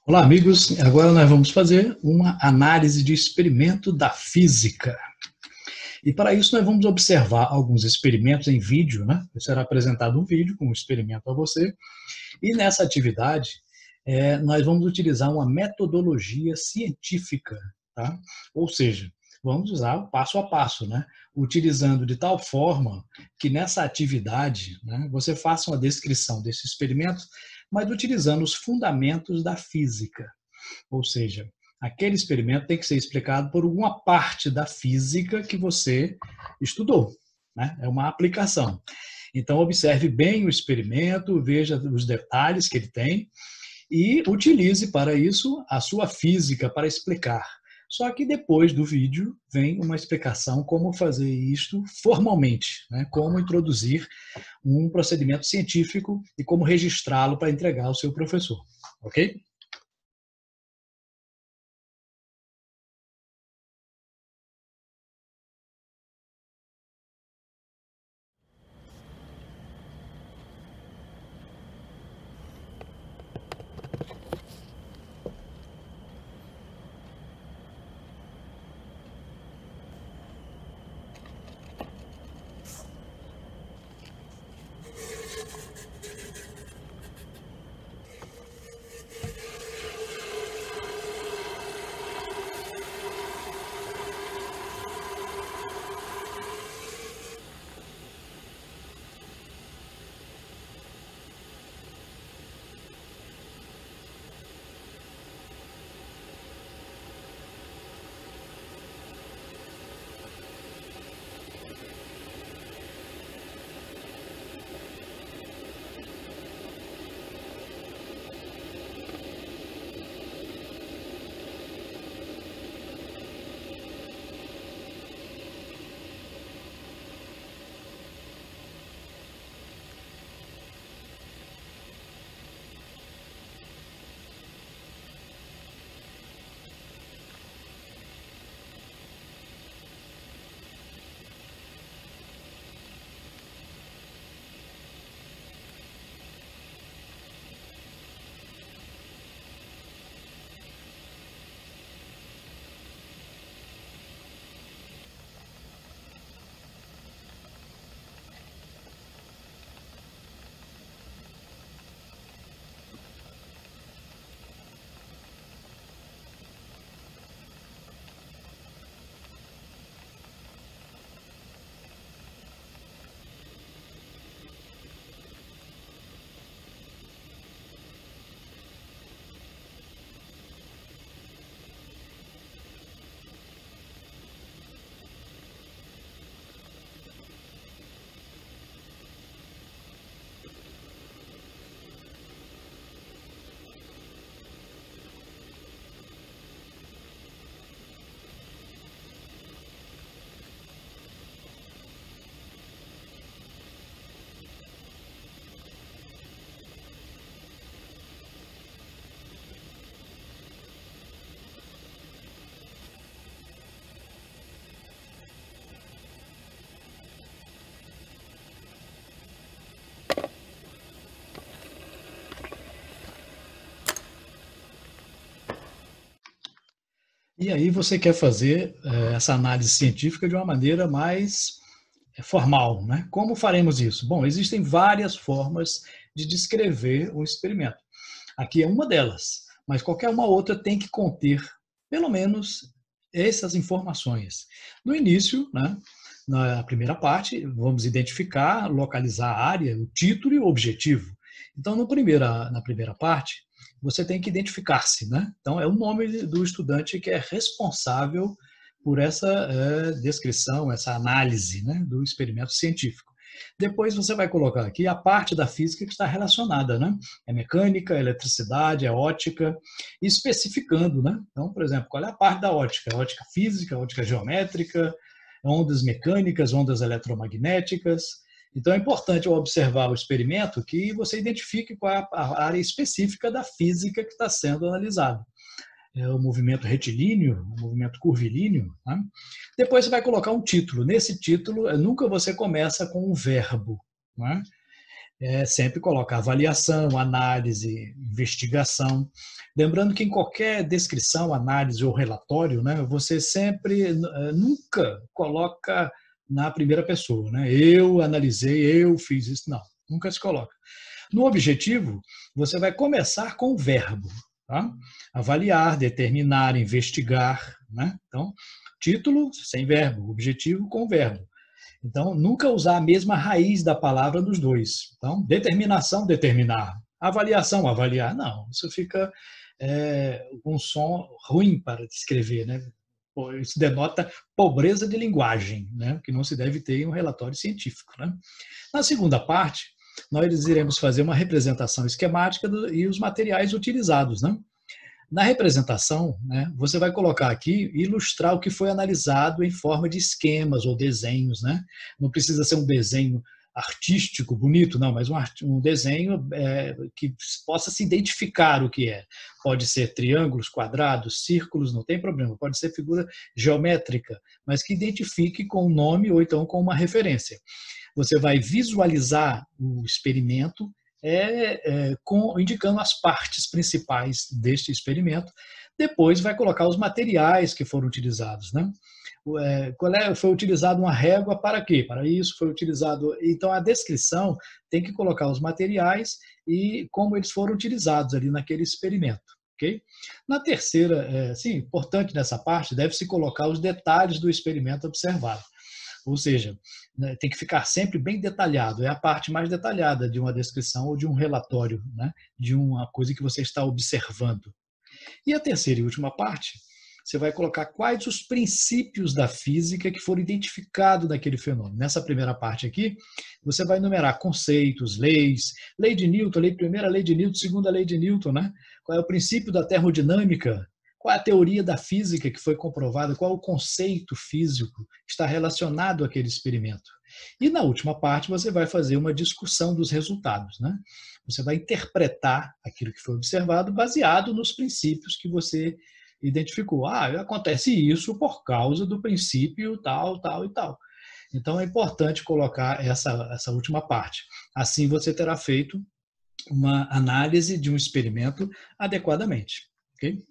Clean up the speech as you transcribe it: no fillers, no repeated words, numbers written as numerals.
Olá, amigos. Agora nós vamos fazer uma análise de experimento da física. E para isso nós vamos observar alguns experimentos em vídeo, né? Será apresentado um vídeo com um experimento a você. E nessa atividade, nós vamos utilizar uma metodologia científica, tá? Ou seja, vamos usar o passo a passo, né? Utilizando de tal forma que nessa atividade, né, você faça uma descrição desse experimento, mas utilizando os fundamentos da física. Ou seja, aquele experimento tem que ser explicado por alguma parte da física que você estudou, né? É uma aplicação. Então, observe bem o experimento, veja os detalhes que ele tem e utilize para isso a sua física para explicar. Só que depois do vídeo vem uma explicação como fazer isto formalmente, né? Como introduzir um procedimento científico e como registrá-lo para entregar ao seu professor, ok? E aí você quer fazer essa análise científica de uma maneira mais formal, né? Como faremos isso? Bom, existem várias formas de descrever o experimento. Aqui é uma delas, mas qualquer uma outra tem que conter, pelo menos, essas informações. No início, né, na primeira parte, vamos identificar, localizar a área, o título e o objetivo. Então, na primeira parte, você tem que identificar-se, né? Então, é o nome do estudante que é responsável por essa descrição, essa análise, né, do experimento científico. Depois você vai colocar aqui a parte da física que está relacionada, né? É mecânica, é eletricidade, é ótica, especificando, né? Então, por exemplo, qual é a parte da ótica? Ótica física, ótica geométrica, ondas mecânicas, ondas eletromagnéticas. Então, é importante ao observar o experimento que você identifique qual é a área específica da física que está sendo analisada. É o movimento retilíneo, o movimento curvilíneo. Né? Depois você vai colocar um título. Nesse título, nunca você começa com um verbo. Né? sempre coloca avaliação, análise, investigação. Lembrando que em qualquer descrição, análise ou relatório, né, você sempre, nunca coloca na primeira pessoa, né? Eu analisei, eu fiz isso. Não, nunca se coloca. No objetivo, você vai começar com o verbo, tá? Avaliar, determinar, investigar, né? Então, título sem verbo, objetivo com verbo. Então, nunca usar a mesma raiz da palavra nos dois. Então, determinação, determinar. Avaliação, avaliar. Não, isso fica um som ruim para descrever, né? Isso denota pobreza de linguagem, né? Que não se deve ter em um relatório científico, né? Na segunda parte, nós iremos fazer uma representação esquemática e os materiais utilizados, né? Na representação, né, você vai colocar aqui, ilustrar o que foi analisado em forma de esquemas ou desenhos, né? Não precisa ser um desenho artístico, bonito, não, mas um desenho que possa se identificar o que é. Pode ser triângulos, quadrados, círculos, não tem problema. Pode ser figura geométrica, mas que identifique com um nome ou então com uma referência. Você vai visualizar o experimento indicando as partes principais deste experimento. Depois vai colocar os materiais que foram utilizados, né? Foi utilizado uma régua para quê? Para isso foi utilizado. Então a descrição tem que colocar os materiais e como eles foram utilizados ali naquele experimento. Okay? Na terceira, importante nessa parte, deve-se colocar os detalhes do experimento observado. Ou seja, né, tem que ficar sempre bem detalhado. É a parte mais detalhada de uma descrição ou de um relatório, né, de uma coisa que você está observando. E a terceira e última parte, você vai colocar quais os princípios da física que foram identificados naquele fenômeno. Nessa primeira parte aqui, você vai enumerar conceitos, leis, lei de Newton, primeira lei de Newton, segunda lei de Newton, né? Qual é o princípio da termodinâmica, qual é a teoria da física que foi comprovada, qual é o conceito físico que está relacionado àquele experimento. E na última parte você vai fazer uma discussão dos resultados, né? Você vai interpretar aquilo que foi observado baseado nos princípios que você identificou. Acontece isso por causa do princípio tal, tal e tal. Então é importante colocar essa última parte. Assim você terá feito uma análise de um experimento adequadamente. Ok?